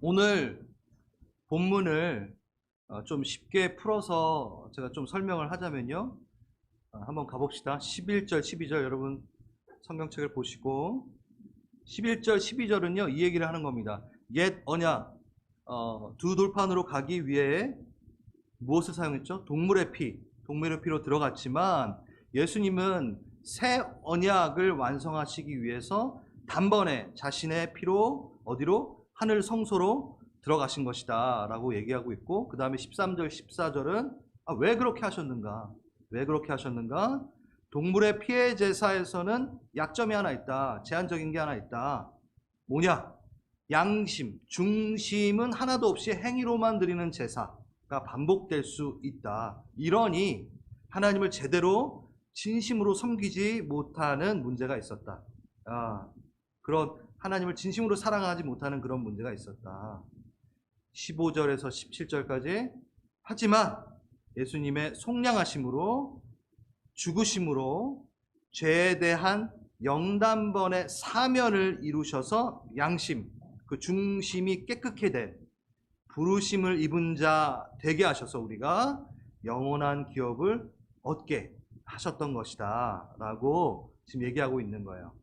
오늘 본문을 좀 쉽게 풀어서 제가 좀 설명을 하자면요. 한번 가봅시다. 11절, 12절 여러분 성경책을 보시고 11절, 12절은요. 이 얘기를 하는 겁니다. 옛 언약 두 돌판으로 가기 위해 무엇을 사용했죠? 동물의 피로 들어갔지만 예수님은 새 언약을 완성하시기 위해서 단번에 자신의 피로 어디로? 하늘 성소로 들어가신 것이다 라고 얘기하고 있고, 그 다음에 13절 14절은 왜 그렇게 하셨는가? 왜 그렇게 하셨는가? 동물의 피해 제사에서는 약점이 하나 있다. 제한적인 게 하나 있다. 뭐냐? 양심, 중심은 하나도 없이 행위로만 드리는 제사가 반복될 수 있다. 이러니 하나님을 제대로 진심으로 섬기지 못하는 문제가 있었다. 그런 하나님을 진심으로 사랑하지 못하는 그런 문제가 있었다. 15절에서 17절까지. 하지만 예수님의 속량하심으로, 죽으심으로 죄에 대한 영단번의 사면을 이루셔서 양심, 그 중심이 깨끗게 된 부르심을 입은 자 되게 하셔서 우리가 영원한 기업을 얻게 하셨던 것이다 라고 지금 얘기하고 있는 거예요.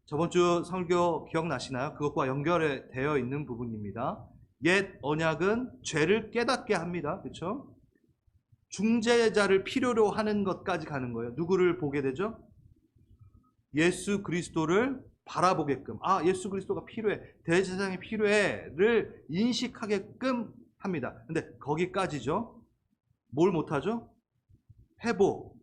저번 주 설교 기억나시나요? 그것과 연결되어 있는 부분입니다. 옛 언약은 죄를 깨닫게 합니다. 그렇죠? 중재자를 필요로 하는 것까지 가는 거예요. 누구를 보게 되죠? 예수 그리스도를 바라보게끔, 예수 그리스도가 필요해, 대제사장이 필요해를 인식하게끔 합니다. 근데 거기까지죠. 뭘 못하죠? 회복,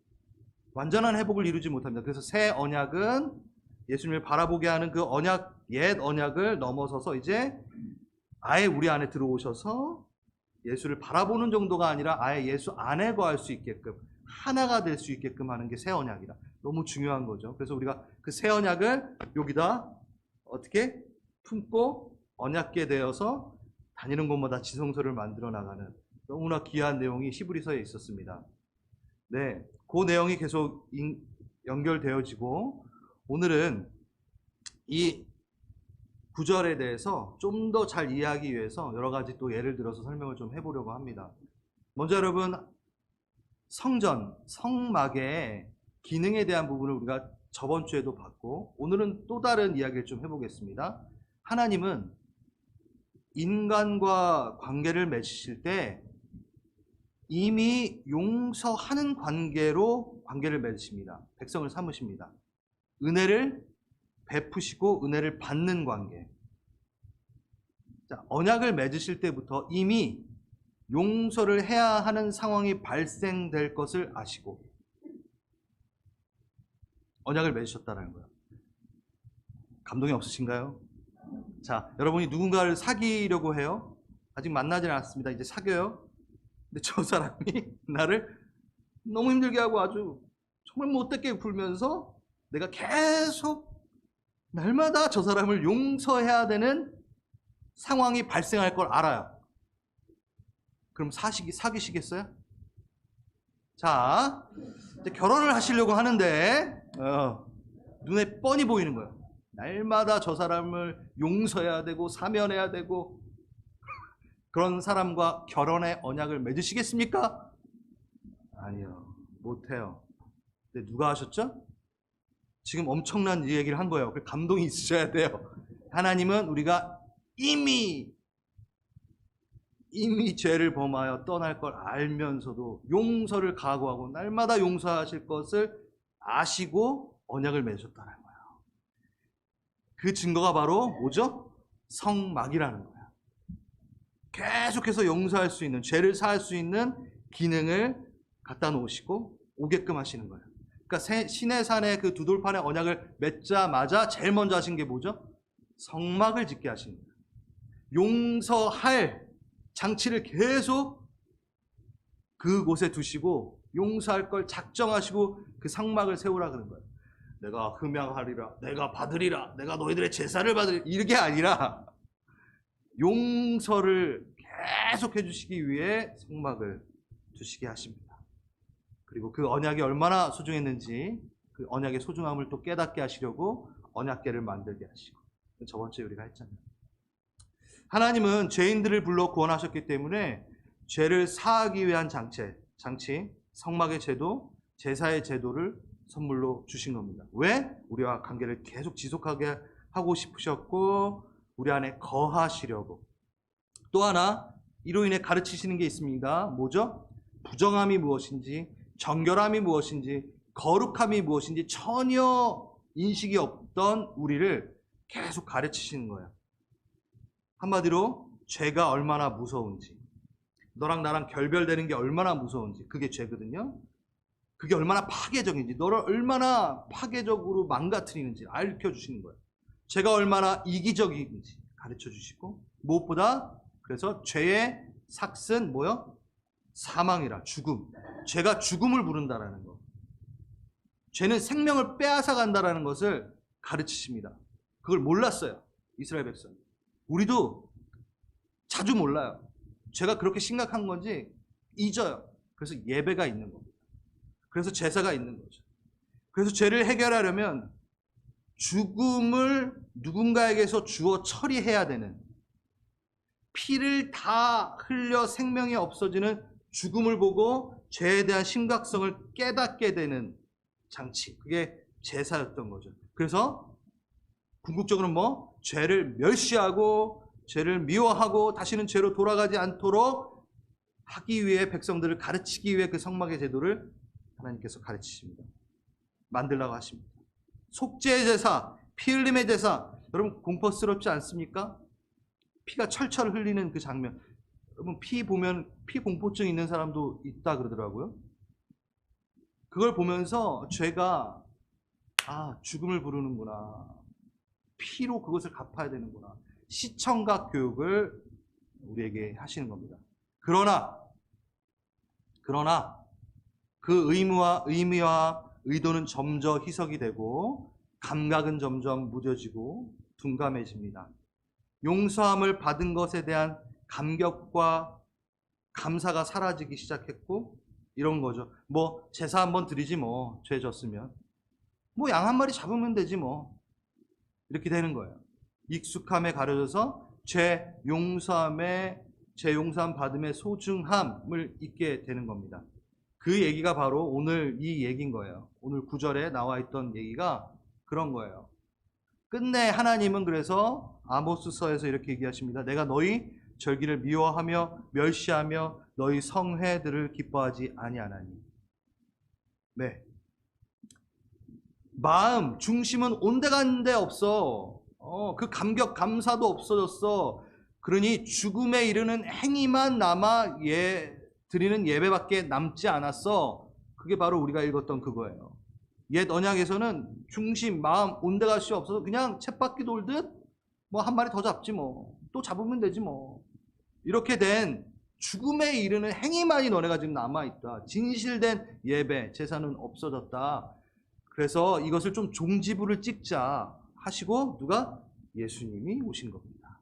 완전한 회복을 이루지 못합니다. 그래서 새 언약은 예수님을 바라보게 하는 그 언약, 옛 언약을 넘어서서 이제 아예 우리 안에 들어오셔서 예수를 바라보는 정도가 아니라 아예 예수 안에 거할 수 있게끔, 하나가 될 수 있게끔 하는 게 새 언약이다. 너무 중요한 거죠. 그래서 우리가 그 새 언약을 여기다 어떻게 품고 언약계 되어서 다니는 곳마다 지성소를 만들어 나가는 너무나 귀한 내용이 히브리서에 있었습니다. 네, 그 내용이 계속 연결되어지고, 오늘은 이 구절에 대해서 좀 더 잘 이해하기 위해서 여러 가지 또 예를 들어서 설명을 좀 해보려고 합니다. 먼저 여러분, 성전, 성막의 기능에 대한 부분을 우리가 저번 주에도 봤고, 오늘은 또 다른 이야기를 좀 해보겠습니다. 하나님은 인간과 관계를 맺으실 때 이미 용서하는 관계로 관계를 맺으십니다. 백성을 삼으십니다. 은혜를 베푸시고 은혜를 받는 관계. 자, 언약을 맺으실 때부터 이미 용서를 해야 하는 상황이 발생될 것을 아시고 언약을 맺으셨다는 거예요. 감동이 없으신가요? 자, 여러분이 누군가를 사귀려고 해요. 아직 만나지 않았습니다. 이제 사귀어요. 근데 저 사람이 나를 너무 힘들게 하고 아주 정말 못되게 굴면서 내가 계속 날마다 저 사람을 용서해야 되는 상황이 발생할 걸 알아요. 그럼 사귀시겠어요? 자, 이제 결혼을 하시려고 하는데 눈에 뻔히 보이는 거예요. 날마다 저 사람을 용서해야 되고 사면해야 되고 그런 사람과 결혼의 언약을 맺으시겠습니까? 아니요, 못해요. 근데 누가 하셨죠? 지금 엄청난 얘기를 한 거예요. 그 감동이 있으셔야 돼요. 하나님은 우리가 이미 죄를 범하여 떠날 걸 알면서도 용서를 각오하고 날마다 용서하실 것을 아시고 언약을 맺으셨다는 거예요. 그 증거가 바로 뭐죠? 성막이라는 거예요. 계속해서 용서할 수 있는, 죄를 사할 수 있는 기능을 갖다 놓으시고 오게끔 하시는 거예요. 그러니까 시내산의 그 두 돌판의 언약을 맺자마자 제일 먼저 하신 게 뭐죠? 성막을 짓게 하신 거예요. 용서할 장치를 계속 그곳에 두시고 용서할 걸 작정하시고 그 성막을 세우라 그런 거예요. 내가 흠양하리라, 내가 받으리라, 내가 너희들의 제사를 받으리라, 이게 아니라 용서를 계속 해주시기 위해 성막을 두시게 하십니다. 그리고 그 언약이 얼마나 소중했는지 그 언약의 소중함을 또 깨닫게 하시려고 언약궤를 만들게 하시고, 저번 주에 우리가 했잖아요. 하나님은 죄인들을 불러 구원하셨기 때문에 죄를 사하기 위한 장치, 성막의 제도, 제사의 제도를 선물로 주신 겁니다. 왜? 우리와 관계를 계속 지속하게 하고 싶으셨고 우리 안에 거하시려고. 또 하나 이로 인해 가르치시는 게 있습니다. 뭐죠? 부정함이 무엇인지, 정결함이 무엇인지, 거룩함이 무엇인지 전혀 인식이 없던 우리를 계속 가르치시는 거예요. 한마디로 죄가 얼마나 무서운지, 너랑 나랑 결별되는 게 얼마나 무서운지, 그게 죄거든요. 그게 얼마나 파괴적인지, 너를 얼마나 파괴적으로 망가뜨리는지 알려주시는 거예요. 죄가 얼마나 이기적인지 가르쳐주시고, 무엇보다 그래서 죄의 삭은 뭐요? 사망이라, 죽음. 죄가 죽음을 부른다라는 거. 죄는 생명을 빼앗아 간다라는 것을 가르치십니다. 그걸 몰랐어요, 이스라엘 백성. 우리도 자주 몰라요. 죄가 그렇게 심각한 건지 잊어요. 그래서 예배가 있는 겁니다. 그래서 제사가 있는 거죠. 그래서 죄를 해결하려면 죽음을 누군가에게서 주어 처리해야 되는, 피를 다 흘려 생명이 없어지는 죽음을 보고 죄에 대한 심각성을 깨닫게 되는 장치, 그게 제사였던 거죠. 그래서 궁극적으로는 뭐? 죄를 멸시하고 죄를 미워하고 다시는 죄로 돌아가지 않도록 하기 위해, 백성들을 가르치기 위해 그 성막의 제도를 하나님께서 가르치십니다. 만들라고 하십니다. 속죄의 제사, 피 흘림의 제사, 여러분 공포스럽지 않습니까? 피가 철철 흘리는 그 장면. 여러분 피 보면 피 공포증 있는 사람도 있다 그러더라고요. 그걸 보면서 죄가 죽음을 부르는구나, 피로 그것을 갚아야 되는구나, 시청각 교육을 우리에게 하시는 겁니다. 그러나 그 의미와 의도는 점점 희석이 되고 감각은 점점 무뎌지고 둔감해집니다. 용서함을 받은 것에 대한 감격과 감사가 사라지기 시작했고, 이런 거죠. 뭐 제사 한번 드리지 뭐, 죄 졌으면 뭐 양 한 마리 잡으면 되지 뭐, 이렇게 되는 거예요. 익숙함에 가려져서 죄 용서함 받음의 소중함을 잊게 되는 겁니다. 그 얘기가 바로 오늘 이 얘기인 거예요. 오늘 9절에 나와 있던 얘기가 그런 거예요. 끝내 하나님은 그래서 아모스서에서 이렇게 얘기하십니다. 내가 너희 절기를 미워하며 멸시하며 너희 성회들을 기뻐하지 아니하나니. 네. 마음 중심은 온데간데 없어. 그 감격 감사도 없어졌어. 그러니 죽음에 이르는 행위만 남아 드리는 예배밖에 남지 않았어. 그게 바로 우리가 읽었던 그거예요. 옛 언약에서는 중심, 마음, 온데가시 없어서 그냥 쳇바퀴 돌듯 뭐 한 마리 더 잡지 뭐, 또 잡으면 되지 뭐, 이렇게 된 죽음에 이르는 행위만이 너네가 지금 남아있다. 진실된 예배, 제사는 없어졌다. 그래서 이것을 좀 종지부를 찍자 하시고 누가? 예수님이 오신 겁니다.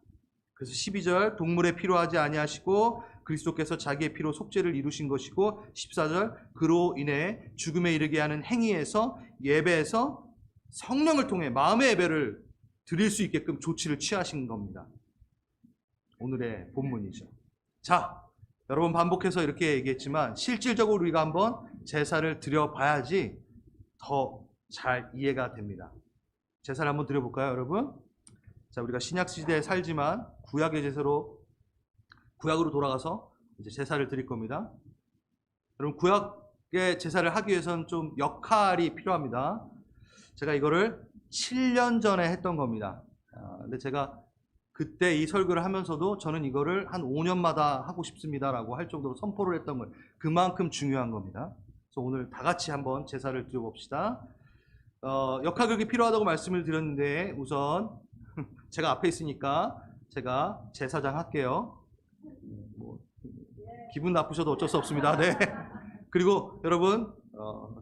그래서 12절 동물의 피로 하지 아니하시고 그리스도께서 자기의 피로 속죄를 이루신 것이고, 14절 그로 인해 죽음에 이르게 하는 행위에서, 예배에서 성령을 통해 마음의 예배를 드릴 수 있게끔 조치를 취하신 겁니다. 오늘의 본문이죠. 자, 여러분 반복해서 이렇게 얘기했지만 실질적으로 우리가 한번 제사를 드려봐야지 더 잘 이해가 됩니다. 제사를 한번 드려볼까요, 여러분? 자, 우리가 신약 시대에 살지만 구약의 구약으로 돌아가서 이제 제사를 드릴 겁니다. 여러분 구약의 제사를 하기 위해서는 좀 역할이 필요합니다. 제가 이거를 7년 전에 했던 겁니다. 근데 제가 그때 이 설교를 하면서도 저는 이거를 한 5년마다 하고 싶습니다라고 할 정도로 선포를 했던 거예요. 그만큼 중요한 겁니다. 그래서 오늘 다 같이 한번 제사를 드려봅시다. 역할극이 필요하다고 말씀을 드렸는데 우선 제가 앞에 있으니까 제가 제사장 할게요. 기분 나쁘셔도 어쩔 수 없습니다. 네. 그리고 여러분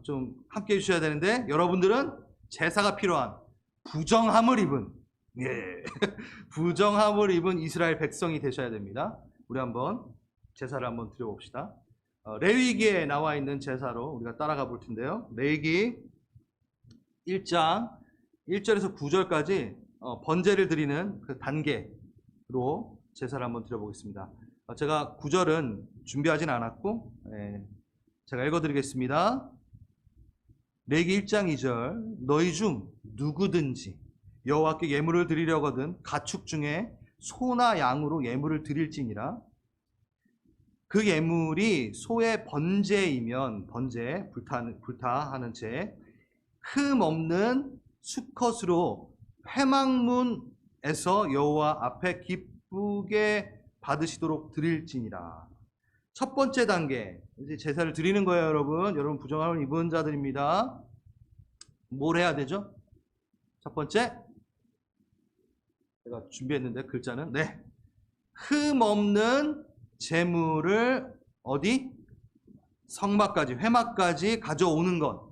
좀 함께 해주셔야 되는데, 여러분들은 제사가 필요한 부정함을 입은 부정함을 입은 이스라엘 백성이 되셔야 됩니다. 우리 한번 제사를 한번 드려봅시다. 레위기에 나와 있는 제사로 우리가 따라가 볼 텐데요. 레위기 1장 1절에서 9절까지 번제를 드리는 그 단계로 제사를 한번 드려보겠습니다. 제가 구절은 준비하진 않았고 제가 읽어드리겠습니다. 레위기 1장 2절 너희 중 누구든지 여호와께 예물을 드리려거든 가축 중에 소나 양으로 예물을 드릴지니라. 그 예물이 소의 번제이면 번제 불타하는 채 흠 없는 수컷으로 회막문에서 여호와 앞에 기쁘게 받으시도록 드릴지니라. 첫 번째 단계 이제 제사를 드리는 거예요, 여러분. 여러분 부정함을 입은 자들입니다. 뭘 해야 되죠? 첫 번째 제가 준비했는데 글자는 흠 없는 제물을 어디? 성막까지 회막까지 가져오는 것.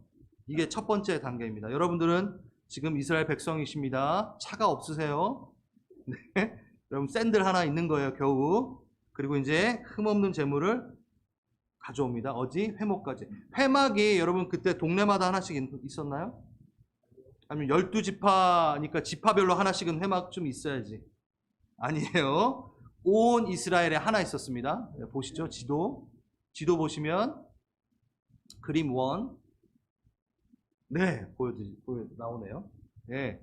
이게 첫 번째 단계입니다. 여러분들은 지금 이스라엘 백성이십니다. 차가 없으세요? 네. 여러분 샌들 하나 있는 거예요, 겨우. 그리고 이제 흠없는 제물을 가져옵니다. 어디? 회막까지. 회막이 여러분 그때 동네마다 하나씩 있었나요? 아니면 12지파니까 지파별로 하나씩은 회막 좀 있어야지. 아니에요. 온 이스라엘에 하나 있었습니다. 보시죠. 지도 보시면 그림 1. 나오네요. 네.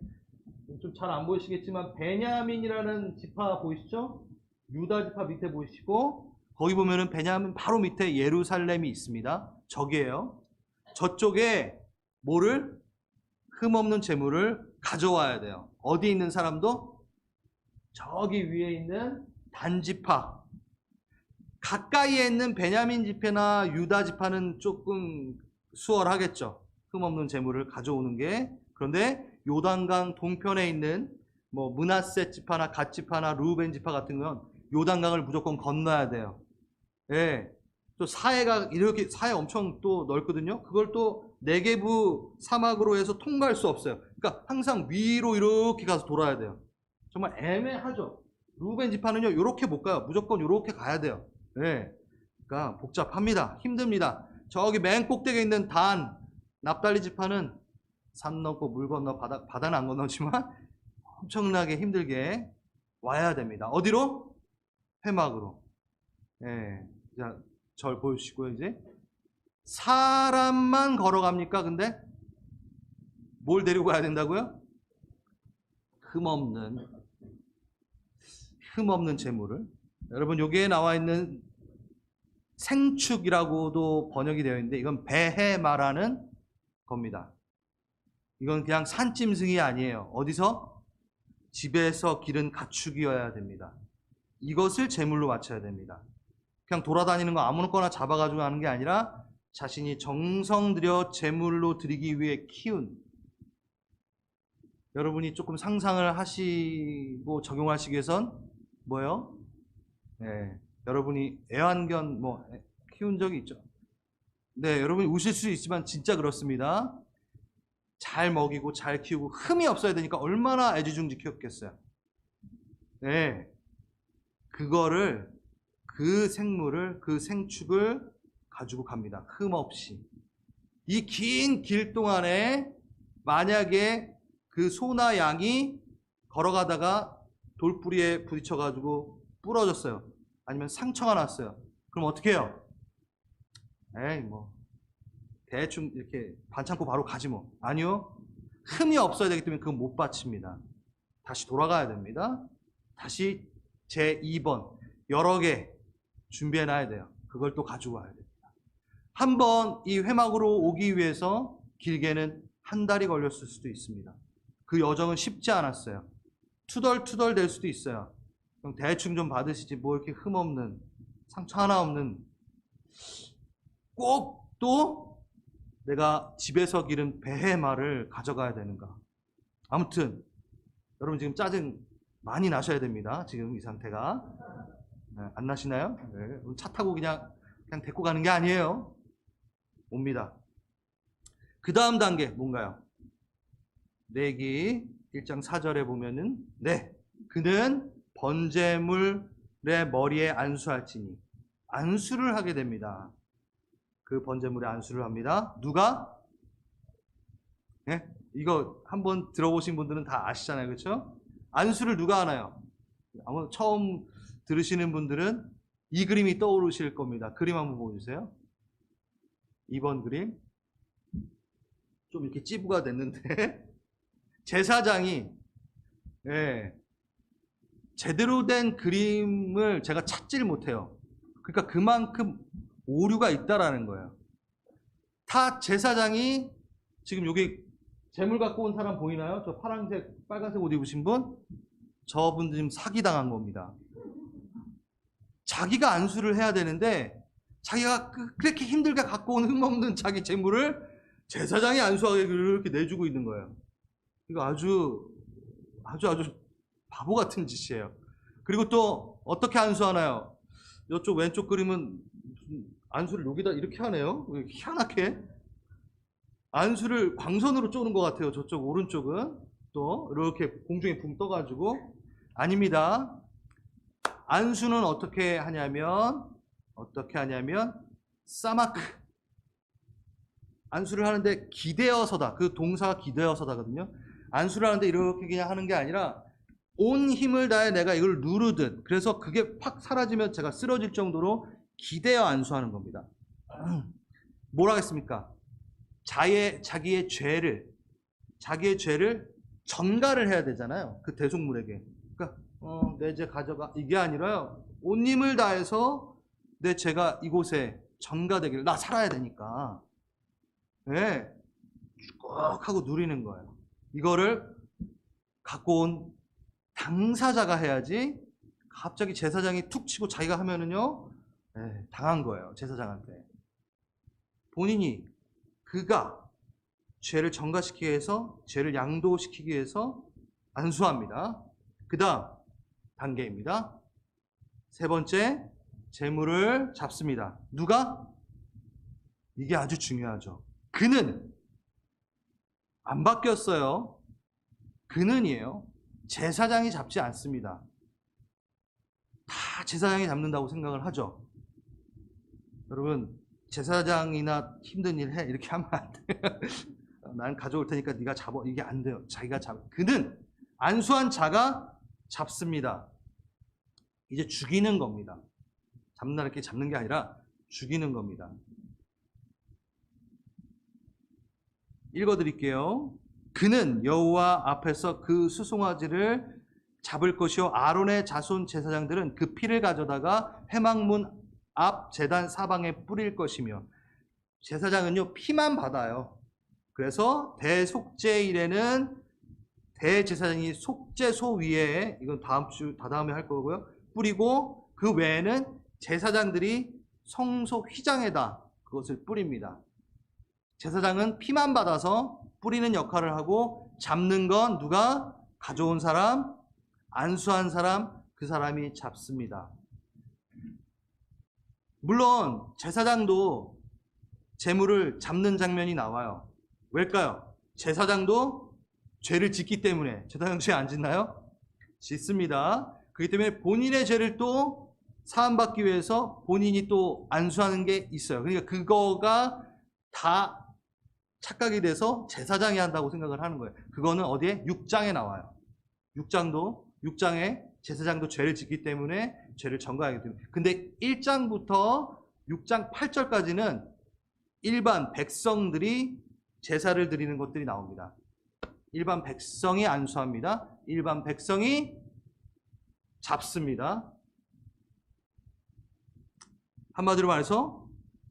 좀 잘 안 보이시겠지만 베냐민이라는 지파 보이시죠? 유다 지파 밑에 보이시고 거기 보면은 베냐민 바로 밑에 예루살렘이 있습니다. 저기에요. 저쪽에 뭐를? 흠없는 제물을 가져와야 돼요. 어디 있는 사람도? 저기 위에 있는 단지파. 가까이에 있는 베냐민 지파나 유다 지파는 조금 수월하겠죠. 흠없는 제물을 가져오는 게. 그런데 요단강 동편에 있는 뭐 므낫세 지파나 갓 지파나 루벤 지파 같은 건 요단강을 무조건 건너야 돼요. 예. 또 사해가 이렇게 사해 엄청 또 넓거든요. 그걸 또 네게부 사막으로 해서 통과할 수 없어요. 그러니까 항상 위로 이렇게 가서 돌아야 돼요. 정말 애매하죠. 루벤 지파는요, 이렇게 못 가요. 무조건 이렇게 가야 돼요. 예. 그러니까 복잡합니다. 힘듭니다. 저기 맨 꼭대기에 있는 단, 납달리 지파는 산 넘고 물 건너 바다는 안 건너지만 엄청나게 힘들게 와야 됩니다. 어디로? 회막으로. 예. 자, 절 보시고요, 이제. 사람만 걸어갑니까, 근데? 뭘 데리고 가야 된다고요? 흠없는 제물을. 여러분, 여기에 나와 있는 생축이라고도 번역이 되어 있는데, 이건 베헤마라는 겁니다. 이건 그냥 산짐승이 아니에요. 어디서? 집에서 기른 가축이어야 됩니다. 이것을 제물로 바쳐야 됩니다. 그냥 돌아다니는 거 아무거나 잡아가지고 하는 게 아니라 자신이 정성 들여 제물로 드리기 위해 키운, 여러분이 조금 상상을 하시고 적용하시기 위해선 뭐예요? 네, 여러분이 애완견 키운 적이 있죠? 네, 여러분이 우실 수 있지만 진짜 그렇습니다. 잘 먹이고 잘 키우고 흠이 없어야 되니까 얼마나 애지중지 키웠겠어요. 네, 그거를, 그 생물을, 그 생축을 가지고 갑니다. 흠 없이. 이 긴 길 동안에 만약에 그 소나 양이 걸어가다가 돌뿌리에 부딪혀가지고 부러졌어요. 아니면 상처가 났어요. 그럼 어떻게 해요? 에이, 대충 이렇게 반창고 바로 가지 뭐. 아니요. 흠이 없어야 되기 때문에 그건 못 바칩니다. 다시 돌아가야 됩니다. 다시 제2번. 여러 개 준비해 놔야 돼요. 그걸 또 가지고 와야 됩니다. 한 번 이 회막으로 오기 위해서 길게는 한 달이 걸렸을 수도 있습니다. 그 여정은 쉽지 않았어요. 투덜투덜 될 수도 있어요. 그럼 대충 좀 받으시지 뭐 이렇게 흠없는, 상처 하나 없는, 꼭 또 내가 집에서 기른 베헤마를 가져가야 되는가. 아무튼 여러분 지금 짜증 많이 나셔야 됩니다. 지금 이 상태가. 네, 안 나시나요? 네, 차 타고 그냥 데리고 가는 게 아니에요. 옵니다. 그 다음 단계 뭔가요? 레위기 1장 4절에 보면은 그는 번제물의 머리에 안수할지니, 안수를 하게 됩니다. 그 번제물에 안수를 합니다. 누가? 네? 이거 한번 들어보신 분들은 다 아시잖아요. 그렇죠? 안수를 누가 하나요? 아마 처음 들으시는 분들은 이 그림이 떠오르실 겁니다. 그림 한번 보여주세요. 2번 그림. 좀 이렇게 찌부가 됐는데 제사장이 제대로 된 그림을 제가 찾질 못해요. 그러니까 그만큼 오류가 있다라는 거예요. 타 제사장이 지금 여기 재물 갖고 온 사람 보이나요? 저 파란색, 빨간색 옷 입으신 분? 저분 지금 사기당한 겁니다. 자기가 안수를 해야 되는데 자기가 그렇게 힘들게 갖고 온 흠없는 자기 재물을 제사장이 안수하게 그렇게 내주고 있는 거예요. 이거 아주 바보 같은 짓이에요. 그리고 또 어떻게 안수하나요? 이쪽 왼쪽 그림은 안수를 여기다 이렇게 하네요. 희한하게 안수를 광선으로 쪼는 것 같아요. 저쪽 오른쪽은 또 이렇게 공중에 붕 떠가지고. 아닙니다. 안수는 어떻게 하냐면 싸마크, 안수를 하는데 기대어서다. 그 동사가 기대어서다거든요. 안수를 하는데 이렇게 그냥 하는 게 아니라 온 힘을 다해 내가 이걸 누르듯, 그래서 그게 팍 사라지면 제가 쓰러질 정도로 기대어 안수하는 겁니다. 뭘 하겠습니까? 자기의 죄를 전가를 해야 되잖아요. 그 대속물에게. 그러니까 내 죄 가져가, 이게 아니라요. 온 힘을 다해서 내 죄가 이곳에 전가되기를, 나 살아야 되니까. 네. 쭉 하고 누리는 거예요. 이거를 갖고 온 당사자가 해야지, 갑자기 제사장이 툭 치고 자기가 하면은요, 네, 당한 거예요. 제사장한테. 본인이 그가 죄를 전가시키기 위해서, 죄를 양도시키기 위해서 안수합니다. 그 다음 단계입니다. 세 번째, 재물을 잡습니다. 누가? 이게 아주 중요하죠. 그는 안 바뀌었어요. 그는이에요. 제사장이 잡지 않습니다. 다 제사장이 잡는다고 생각을 하죠. 여러분, 제사장이나 힘든 일 해, 이렇게 하면 안 돼요. 난 가져올 테니까 네가 잡아, 이게 안 돼요. 자기가 잡아. 그는 안수한 자가 잡습니다. 이제 죽이는 겁니다. 잡는다 이렇게 잡는 게 아니라 죽이는 겁니다. 읽어드릴게요. 그는 여호와 앞에서 그 수송아지를 잡을 것이요, 아론의 자손 제사장들은 그 피를 가져다가 회막문 앞 제단 사방에 뿌릴 것이며, 제사장은요 피만 받아요. 그래서 대속죄일에는 대제사장이 속죄소 위에, 이건 다다음에 할 거고요, 뿌리고, 그 외에는 제사장들이 성소 휘장에다 그것을 뿌립니다. 제사장은 피만 받아서 뿌리는 역할을 하고, 잡는 건 누가? 가져온 사람, 안수한 사람, 그 사람이 잡습니다. 물론 제사장도 재물을 잡는 장면이 나와요. 왜일까요? 제사장도 죄를 짓기 때문에. 제사장 죄 안 짓나요? 짓습니다. 그렇기 때문에 본인의 죄를 또 사함받기 위해서 본인이 또 안수하는 게 있어요. 그러니까 그거가 다 착각이 돼서 제사장이 한다고 생각을 하는 거예요. 그거는 어디에? 6장에 나와요. 6장에 제사장도 죄를 짓기 때문에 죄를 전가하기 때문에. 근데 1장부터 6장 8절까지는 일반 백성들이 제사를 드리는 것들이 나옵니다. 일반 백성이 안수합니다. 일반 백성이 잡습니다. 한마디로 말해서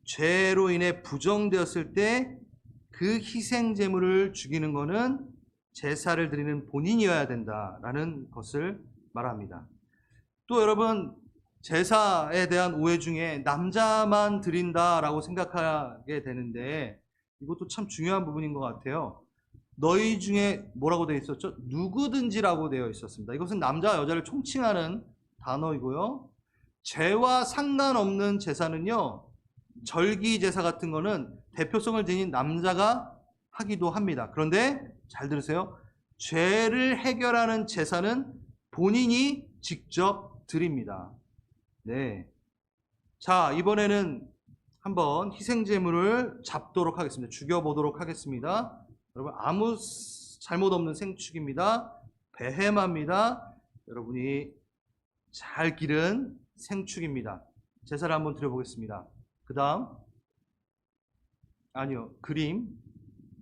죄로 인해 부정되었을 때 그 희생 제물을 죽이는 것은 제사를 드리는 본인이어야 된다라는 것을 말합니다. 또 여러분, 제사에 대한 오해 중에 남자만 드린다라고 생각하게 되는데, 이것도 참 중요한 부분인 것 같아요. 너희 중에 뭐라고 되어 있었죠? 누구든지라고 되어 있었습니다. 이것은 남자와 여자를 총칭하는 단어이고요. 죄와 상관없는 제사는요, 절기 제사 같은 거는 대표성을 지닌 남자가 하기도 합니다. 그런데 잘 들으세요. 죄를 해결하는 제사는 본인이 직접 드립니다. 네. 자, 이번에는 한번 희생제물을 잡도록 하겠습니다. 죽여보도록 하겠습니다. 여러분, 아무 잘못 없는 생축입니다. 베헤마입니다. 여러분이 잘 기른 생축입니다. 제사를 한번 드려보겠습니다. 그 다음, 아니요, 그림.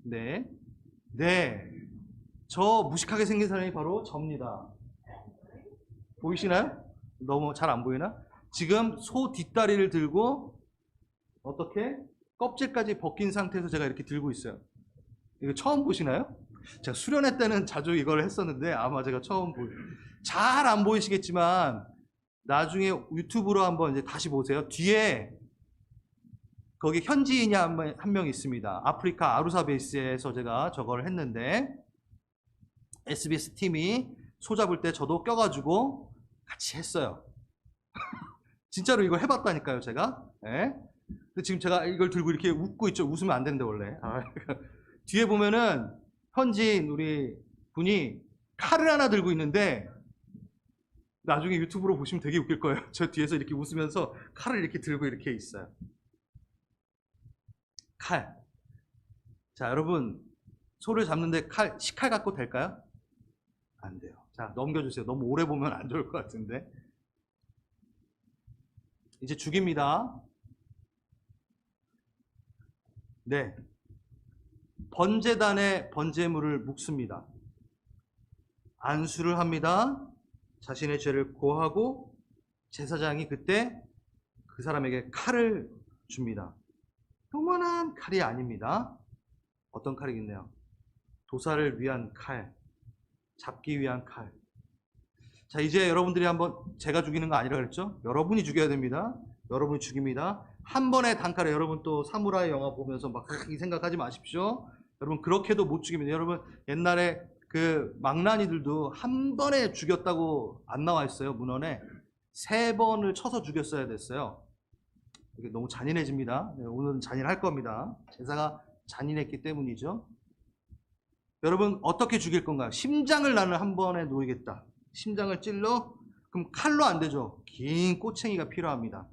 네. 네. 저 무식하게 생긴 사람이 바로 저입니다. 보이시나요? 너무 잘 안 보이나? 지금 소 뒷다리를 들고 어떻게? 껍질까지 벗긴 상태에서 제가 이렇게 들고 있어요. 이거 처음 보시나요? 제가 수련회 때는 자주 이걸 했었는데 아마 제가 처음 잘 안 보이시겠지만 나중에 유튜브로 한번 이제 다시 보세요. 뒤에 거기 현지인이 한 명 있습니다. 아프리카 아루사 베이스에서 제가 저걸 했는데 SBS 팀이 소 잡을 때 저도 껴가지고 같이 했어요. 진짜로 이걸 해봤다니까요, 제가. 네. 근데 지금 제가 이걸 들고 이렇게 웃고 있죠. 웃으면 안 되는데 원래. 뒤에 보면은 현지인 우리 분이 칼을 하나 들고 있는데 나중에 유튜브로 보시면 되게 웃길 거예요. 저 뒤에서 이렇게 웃으면서 칼을 이렇게 들고 이렇게 있어요. 칼. 자, 여러분 소를 잡는데 식칼 갖고 될까요? 안 돼요. 자, 넘겨주세요. 너무 오래 보면 안 좋을 것 같은데. 이제 죽입니다. 네. 번제단에 번제물을 묵습니다. 안수를 합니다. 자신의 죄를 고하고 제사장이 그때 그 사람에게 칼을 줍니다. 평범한 칼이 아닙니다. 어떤 칼이겠네요? 도살을 위한 칼, 잡기 위한 칼. 자, 이제 여러분들이 한번 제가 죽이는 거 아니라 그랬죠? 여러분이 죽여야 됩니다. 여러분이 죽입니다. 한 번의 단칼에 여러분 또 사무라이 영화 보면서 막 이 생각하지 마십시오. 여러분 그렇게도 못 죽입니다. 여러분 옛날에 그 망나니들도 한 번에 죽였다고 안 나와 있어요. 문헌에 3번을 쳐서 죽였어야 됐어요. 이게 너무 잔인해집니다. 네, 오늘은 잔인할 겁니다. 제사가 잔인했기 때문이죠. 여러분 어떻게 죽일 건가요? 심장을 나는 한 번에 놓이겠다. 심장을 찔러? 그럼 칼로 안 되죠. 긴 꼬챙이가 필요합니다.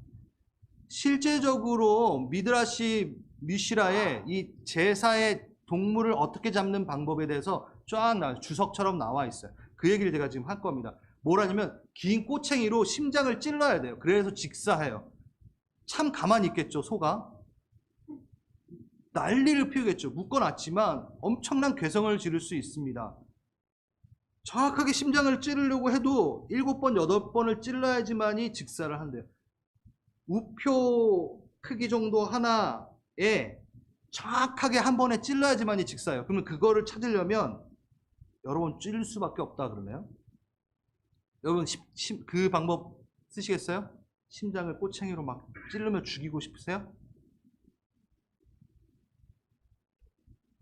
실제적으로 미드라시 미시라에 이 제사의 동물을 어떻게 잡는 방법에 대해서 쫙 주석처럼 나와 있어요. 그 얘기를 제가 지금 할 겁니다. 뭐라냐면 긴 꼬챙이로 심장을 찔러야 돼요. 그래서 직사해요. 참 가만히 있겠죠, 소가. 난리를 피우겠죠. 묶어놨지만 엄청난 괴성을 지를 수 있습니다. 정확하게 심장을 찌르려고 해도 7번, 8번을 찔러야지만이 직사를 한대요. 우표 크기 정도 하나에 정확하게 한 번에 찔러야지만이 직사예요. 그러면 그거를 찾으려면 여러 번 찔릴 수밖에 없다 그러네요. 여러분 그 방법 쓰시겠어요? 심장을 꼬챙이로 막 찔르며 죽이고 싶으세요?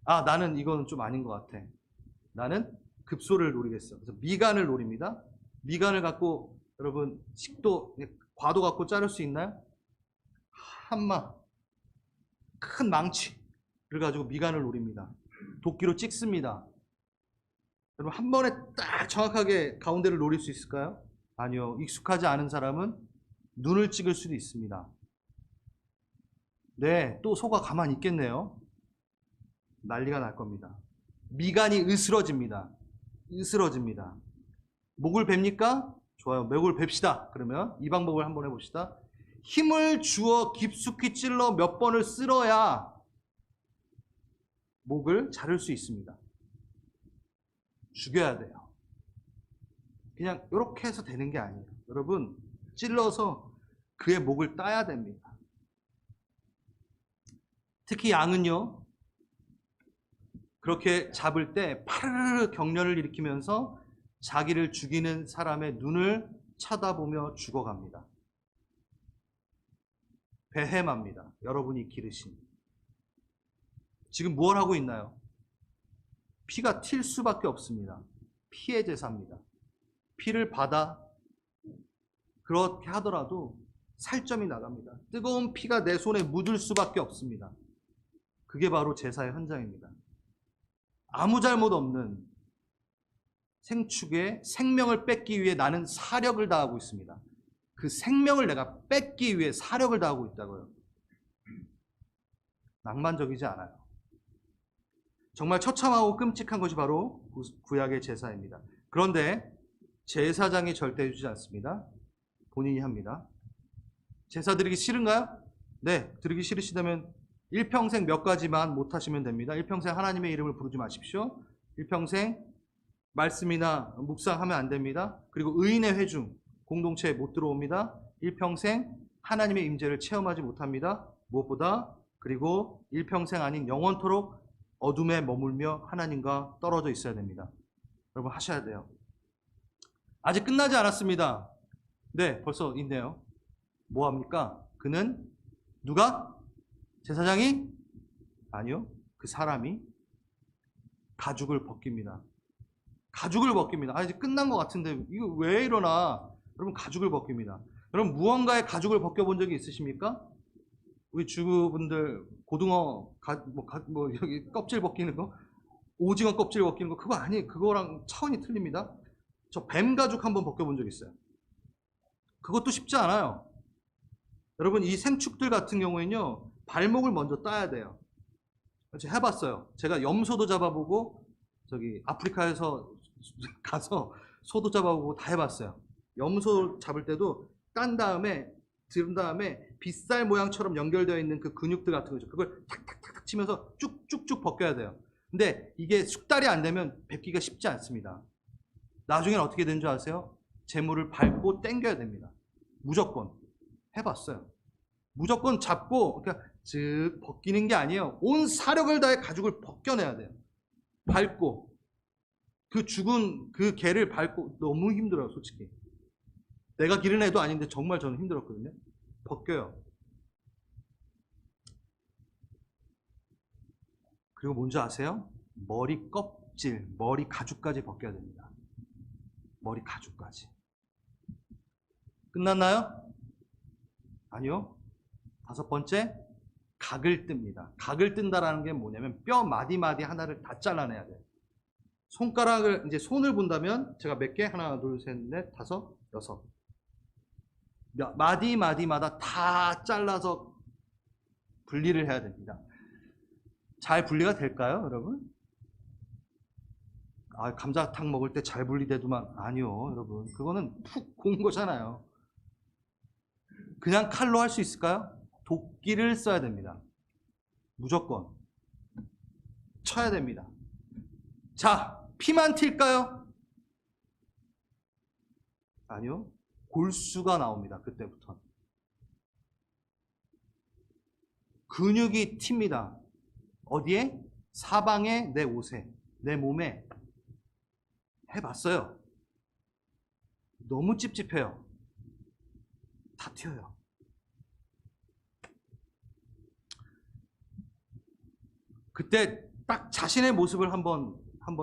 아, 나는 이거는 좀 아닌 것 같아. 나는 급소를 노리겠어. 그래서 미간을 노립니다. 미간을 갖고 여러분 식도 과도 갖고 자를 수 있나요? 한마 큰 망치를 가지고 미간을 노립니다. 도끼로 찍습니다. 여러분 한 번에 딱 정확하게 가운데를 노릴 수 있을까요? 아니요. 익숙하지 않은 사람은 눈을 찍을 수도 있습니다. 네, 또 소가 가만히 있겠네요. 난리가 날 겁니다. 미간이 으스러집니다. 으스러집니다. 목을 뱁니까? 좋아요. 목을 뱁시다. 그러면 이 방법을 한번 해봅시다. 힘을 주어 깊숙이 찔러 몇 번을 쓸어야 목을 자를 수 있습니다. 죽여야 돼요. 그냥 이렇게 해서 되는 게 아니에요. 여러분 찔러서 그의 목을 따야 됩니다. 특히 양은요. 그렇게 잡을 때 파르르 격렬을 일으키면서 자기를 죽이는 사람의 눈을 쳐다보며 죽어갑니다. 배해맙니다. 여러분이 기르신. 지금 뭘 하고 있나요? 피가 튈 수밖에 없습니다. 피의 제사입니다. 피를 받아 그렇게 하더라도 살점이 나갑니다. 뜨거운 피가 내 손에 묻을 수밖에 없습니다. 그게 바로 제사의 현장입니다. 아무 잘못 없는 생축의 생명을 뺏기 위해 나는 사력을 다하고 있습니다. 그 생명을 내가 뺏기 위해 사력을 다하고 있다고요. 낭만적이지 않아요. 정말 처참하고 끔찍한 것이 바로 구약의 제사입니다. 그런데 제사장이 절대 해주지 않습니다. 본인이 합니다. 제사 드리기 싫은가요? 네, 드리기 싫으시다면 일평생 몇 가지만 못 하시면 됩니다. 일평생 하나님의 이름을 부르지 마십시오. 일평생 말씀이나 묵상하면 안 됩니다. 그리고 의인의 회중, 공동체에 못 들어옵니다. 일평생 하나님의 임재를 체험하지 못합니다. 무엇보다 그리고 일평생 아닌 영원토록 어둠에 머물며 하나님과 떨어져 있어야 됩니다. 여러분 하셔야 돼요. 아직 끝나지 않았습니다. 네, 벌써 있네요. 뭐합니까? 그는 누가? 제사장이? 아니요. 그 사람이 가죽을 벗깁니다. 가죽을 벗깁니다. 아직 끝난 것 같은데 이거 왜 이러나? 여러분 가죽을 벗깁니다. 여러분 무언가에 가죽을 벗겨본 적이 있으십니까? 우리 주부분들 고등어 여기 껍질 벗기는 거, 오징어 껍질 벗기는 거 그거 아니에요. 그거랑 차원이 틀립니다. 저 뱀 가죽 한번 벗겨본 적 있어요. 그것도 쉽지 않아요. 여러분 이 생축들 같은 경우에는요 발목을 먼저 따야 돼요. 제가 해봤어요. 제가 염소도 잡아보고 저기 아프리카에서 가서 소도 잡아보고 다 해봤어요. 염소 잡을 때도 딴 다음에 든 다음에 빗살 모양처럼 연결되어 있는 그 근육들 같은 거죠. 그걸 탁탁탁탁 치면서 쭉쭉쭉 벗겨야 돼요. 근데 이게 숙달이 안 되면 뱉기가 쉽지 않습니다. 나중엔 어떻게 되는 줄 아세요? 재물을 밟고 당겨야 됩니다. 무조건. 해봤어요. 무조건 잡고 그러니까 즉 벗기는 게 아니에요. 온 사력을 다해 가죽을 벗겨내야 돼요. 밟고 그 죽은 그 개를 밟고 너무 힘들어요, 솔직히. 내가 기른 애도 아닌데 정말 저는 힘들었거든요. 벗겨요. 그리고 뭔지 아세요? 머리 껍질, 머리 가죽까지 벗겨야 됩니다. 머리 가죽까지. 끝났나요? 아니요. 5번째, 각을 뜹니다. 각을 뜬다라는 게 뭐냐면 뼈 마디마디 하나를 다 잘라내야 돼요. 손가락을 이제 손을 본다면 제가 몇 개? 하나, 둘, 셋, 넷, 다섯, 여섯. 마디마디마다 다 잘라서 분리를 해야 됩니다. 잘 분리가 될까요, 여러분? 아, 감자탕 먹을 때 잘 분리되더만 아니요, 여러분. 그거는 푹 고운 거잖아요. 그냥 칼로 할 수 있을까요? 도끼를 써야 됩니다. 무조건 쳐야 됩니다. 자, 피만 튈까요? 아니요. 골수가 나옵니다. 그때부터. 근육이 튑니다. 어디에? 사방에, 내 옷에, 내 몸에. 해봤어요. 너무 찝찝해요. 다 튀어요. 그때 딱 자신의 모습을 한번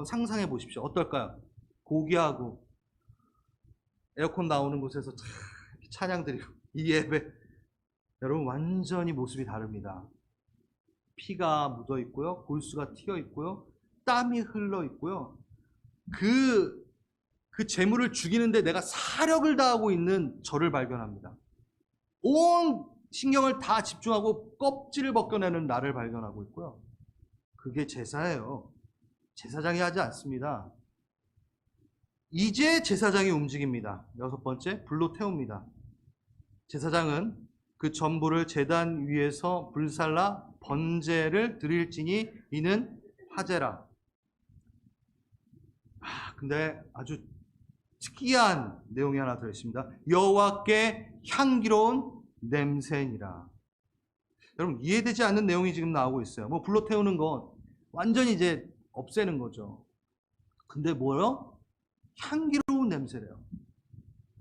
상상해 보십시오. 어떨까요? 고귀하고 에어컨 나오는 곳에서 찬양 드리고 이 예배, 여러분 완전히 모습이 다릅니다. 피가 묻어 있고요, 골수가 튀어 있고요, 땀이 흘러 있고요. 그 재물을 죽이는데 내가 사력을 다하고 있는 저를 발견합니다. 온 신경을 다 집중하고 껍질을 벗겨내는 나를 발견하고 있고요. 그게 제사예요. 제사장이 하지 않습니다. 이제 제사장이 움직입니다. 6번째, 불로 태웁니다. 제사장은 그 전부를 제단 위에서 불살라 번제를 드릴지니 이는 화제라. 근데 아주 특이한 내용이 하나 들어있습니다. 여호와께 향기로운 냄새니라. 여러분 이해되지 않는 내용이 지금 나오고 있어요. 뭐 불로 태우는 건 완전히 이제 없애는 거죠. 근데 뭐요? 향기로운 냄새래요.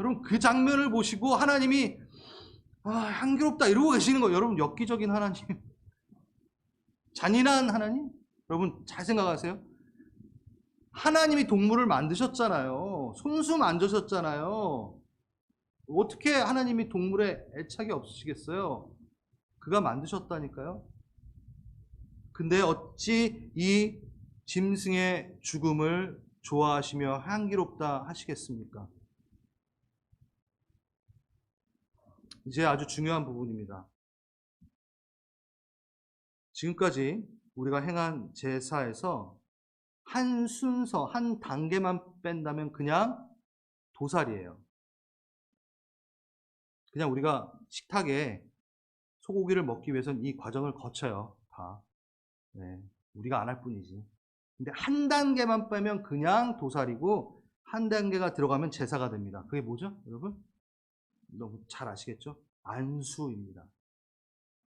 여러분 그 장면을 보시고 하나님이 향기롭다 이러고 계시는 거예요. 여러분 엽기적인 하나님, 잔인한 하나님. 여러분 잘 생각하세요. 하나님이 동물을 만드셨잖아요. 손수 만드셨잖아요. 어떻게 하나님이 동물에 애착이 없으시겠어요? 그가 만드셨다니까요. 근데 어찌 이 짐승의 죽음을 좋아하시며 향기롭다 하시겠습니까? 이제 아주 중요한 부분입니다. 지금까지 우리가 행한 제사에서 한 순서, 한 단계만 뺀다면 그냥 도살이에요. 그냥 우리가 식탁에 소고기를 먹기 위해서는 이 과정을 거쳐요. 다. 네, 우리가 안 할 뿐이지. 근데 한 단계만 빼면 그냥 도살이고 한 단계가 들어가면 제사가 됩니다. 그게 뭐죠, 여러분? 너무 잘 아시겠죠? 안수입니다.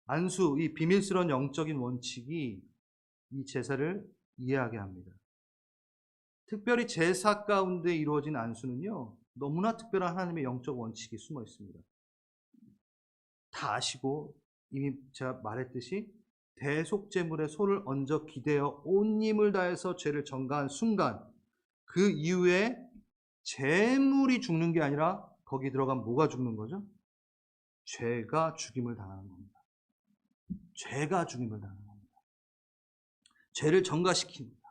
안수, 이 비밀스러운 영적인 원칙이 이 제사를 이해하게 합니다. 특별히 제사 가운데 이루어진 안수는요, 너무나 특별한 하나님의 영적 원칙이 숨어 있습니다. 다 아시고 이미 제가 말했듯이 대속제물에 손을 얹어 기대어 온 힘을 다해서 죄를 전가한 순간 그 이후에 제물이 죽는 게 아니라 거기 들어간 뭐가 죽는 거죠? 죄가 죽임을 당하는 겁니다. 죄가 죽임을 당하는 겁니다. 죄를 전가시킵니다.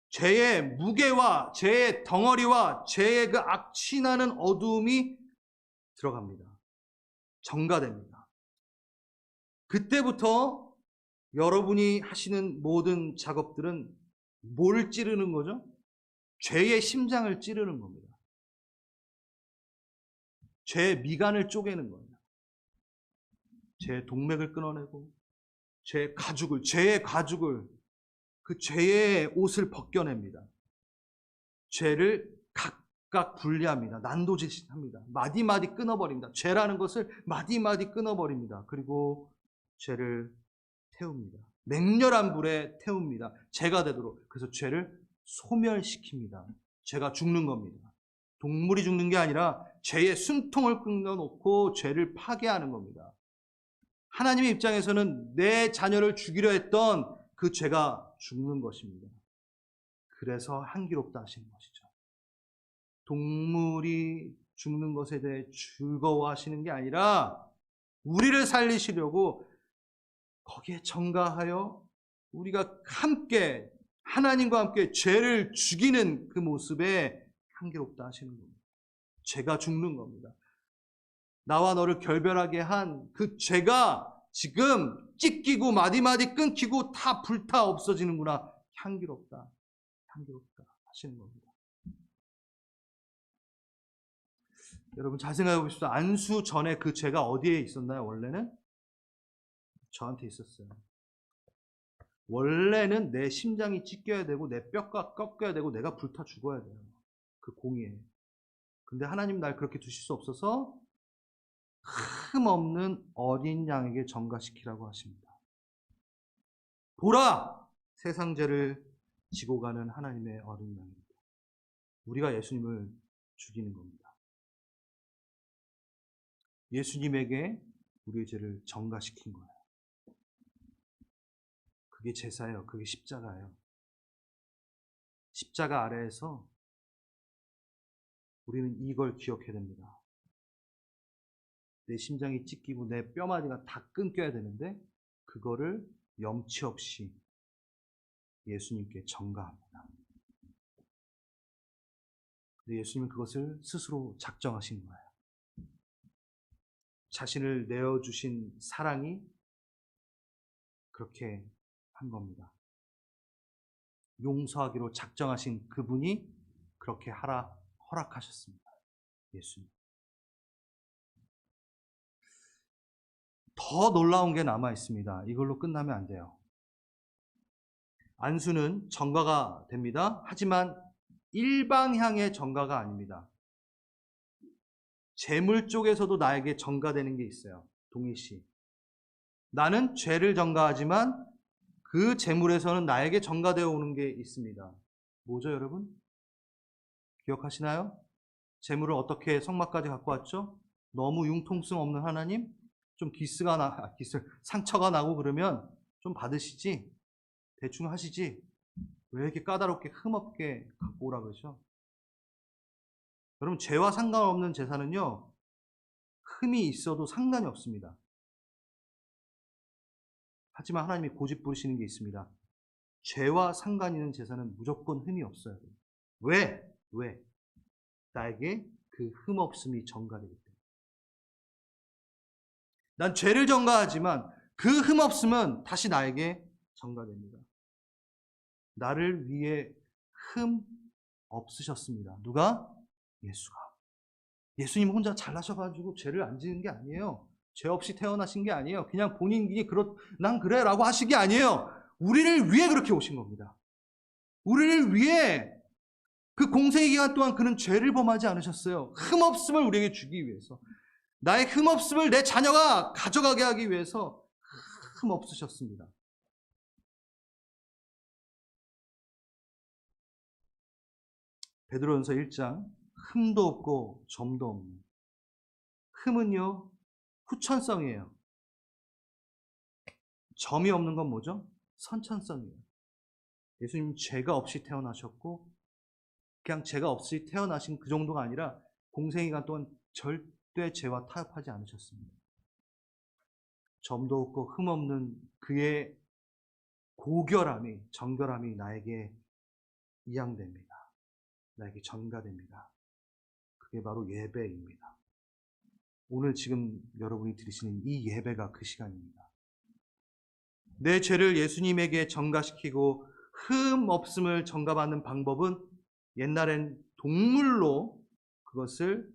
죄의 무게와 죄의 덩어리와 죄의 그 악취나는 어두움이 들어갑니다. 전가됩니다. 그때부터 여러분이 하시는 모든 작업들은 뭘 찌르는 거죠? 죄의 심장을 찌르는 겁니다. 죄의 미간을 쪼개는 거예요. 죄의 동맥을 끊어내고 죄의 가죽을 그 죄의 옷을 벗겨냅니다. 죄를 각각 분리합니다. 난도질합니다. 마디마디 끊어버립니다. 죄라는 것을 마디마디 끊어버립니다. 그리고 죄를 태웁니다. 맹렬한 불에 태웁니다. 죄가 되도록. 그래서 죄를 소멸시킵니다. 죄가 죽는 겁니다. 동물이 죽는 게 아니라 죄의 숨통을 끊어놓고 죄를 파괴하는 겁니다. 하나님의 입장에서는 내 자녀를 죽이려 했던 그 죄가 죽는 것입니다. 그래서 향기롭다 하시는 것이죠. 동물이 죽는 것에 대해 즐거워하시는 게 아니라 우리를 살리시려고 거기에 전가하여 우리가 함께 하나님과 함께 죄를 죽이는 그 모습에 향기롭다 하시는 겁니다. 죄가 죽는 겁니다. 나와 너를 결별하게 한 그 죄가 지금 찢기고 마디마디 끊기고 다 불타 없어지는구나. 향기롭다 하시는 겁니다. 여러분 잘 생각해 보십시오. 안수 전에 그 죄가 어디에 있었나요? 원래는 저한테 있었어요. 원래는 내 심장이 찢겨야 되고 내 뼈가 꺾여야 되고 내가 불타 죽어야 돼요. 그 공의에. 근데 하나님 날 그렇게 두실 수 없어서 흠없는 어린 양에게 전가시키라고 하십니다. 보라! 세상 죄를 지고 가는 하나님의 어린 양입니다. 우리가 예수님을 죽이는 겁니다. 예수님에게 우리의 죄를 전가시킨 거예요. 그게 제사예요. 그게 십자가예요. 십자가 아래에서 우리는 이걸 기억해야 됩니다. 내 심장이 찢기고 내 뼈마디가 다 끊겨야 되는데 그거를 염치 없이 예수님께 전가합니다. 근데 예수님은 그것을 스스로 작정하신 거예요. 자신을 내어주신 사랑이 그렇게 한 겁니다. 용서하기로 작정하신 그분이 그렇게 하라 허락하셨습니다. 예수님. 더 놀라운 게 남아 있습니다. 이걸로 끝나면 안 돼요. 안수는 전가가 됩니다. 하지만 일방향의 전가가 아닙니다. 재물 쪽에서도 나에게 전가되는 게 있어요. 동일시. 나는 죄를 전가하지만 그 재물에서는 나에게 전가되어 오는 게 있습니다. 뭐죠, 여러분? 기억하시나요? 재물을 어떻게 성막까지 갖고 왔죠? 너무 융통성 없는 하나님? 좀 상처가 나고 그러면 좀 받으시지? 대충 하시지? 왜 이렇게 까다롭게 흠없게 갖고 오라 그러죠? 여러분, 죄와 상관없는 제사는요, 흠이 있어도 상관이 없습니다. 하지만 하나님이 고집 부리시는 게 있습니다. 죄와 상관 있는 제사는 무조건 흠이 없어야 돼요. 왜? 나에게 그 흠없음이 전가되기 때문에. 난 죄를 전가하지만 그 흠없음은 다시 나에게 전가됩니다. 나를 위해 흠 없으셨습니다. 누가? 예수가. 예수님 혼자 잘나셔가지고 죄를 안 지는 게 아니에요. 죄 없이 태어나신 게 아니에요. 그냥 본인이 난 그래 라고 하신 게 아니에요. 우리를 위해 그렇게 오신 겁니다. 우리를 위해 그 공생의 기간 동안 그는 죄를 범하지 않으셨어요. 흠없음을 우리에게 주기 위해서. 나의 흠없음을 내 자녀가 가져가게 하기 위해서 흠없으셨습니다. 베드로전서 1장 흠도 없고 점도 없는. 흠은요 후천성이에요. 점이 없는 건 뭐죠? 선천성이에요. 예수님 죄가 없이 태어나셨고 그냥 죄가 없이 태어나신 그 정도가 아니라 공생기간 동안 절대 죄와 타협하지 않으셨습니다. 점도 없고 흠 없는 그의 고결함이, 정결함이 나에게 이양됩니다. 나에게 전가됩니다. 그게 바로 예배입니다. 오늘 지금 여러분이 들으시는 이 예배가 그 시간입니다. 내 죄를 예수님에게 전가시키고 흠 없음을 전가받는 방법은 옛날엔 동물로 그것을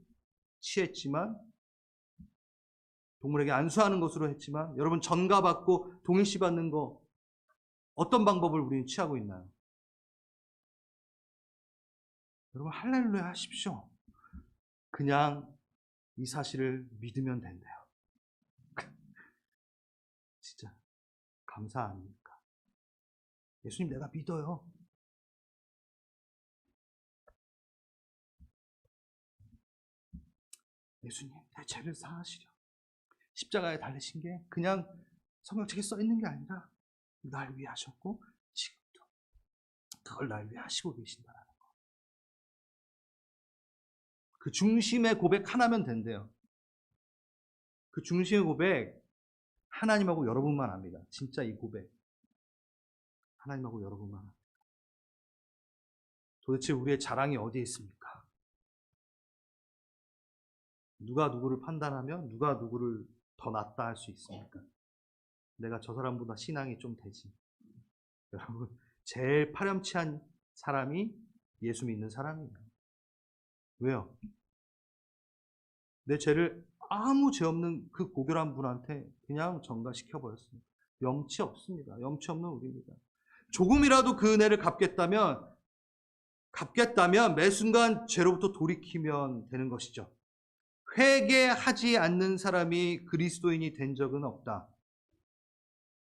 취했지만 동물에게 안수하는 것으로 했지만 여러분 전가받고 동일시 받는 거 어떤 방법을 우리는 취하고 있나요? 여러분 할렐루야 하십시오. 그냥 이 사실을 믿으면 된대요. 진짜 감사 아닙니까? 예수님 내가 믿어요. 예수님 내 죄를 사하시려 십자가에 달리신 게 그냥 성경책에 써 있는 게 아니라 날 위해 하셨고 지금도 그걸 날 위해 하시고 계신다라는 거. 그 중심의 고백 하나면 된대요. 그 중심의 고백 하나님하고 여러분만 압니다. 진짜 이 고백 하나님하고 여러분만 압니다. 도대체 우리의 자랑이 어디에 있습니까? 누가 누구를 판단하면 누가 누구를 더 낫다 할 수 있습니까? 내가 저 사람보다 신앙이 좀 되지. 여러분 제일 파렴치한 사람이 예수 믿는 사람이에요. 왜요? 내 죄를 아무 죄 없는 그 고결한 분한테 그냥 전가시켜버렸습니다. 염치 없습니다. 염치 없는 우리입니다. 조금이라도 그 은혜를 갚겠다면 매 순간 죄로부터 돌이키면 되는 것이죠. 회개하지 않는 사람이 그리스도인이 된 적은 없다.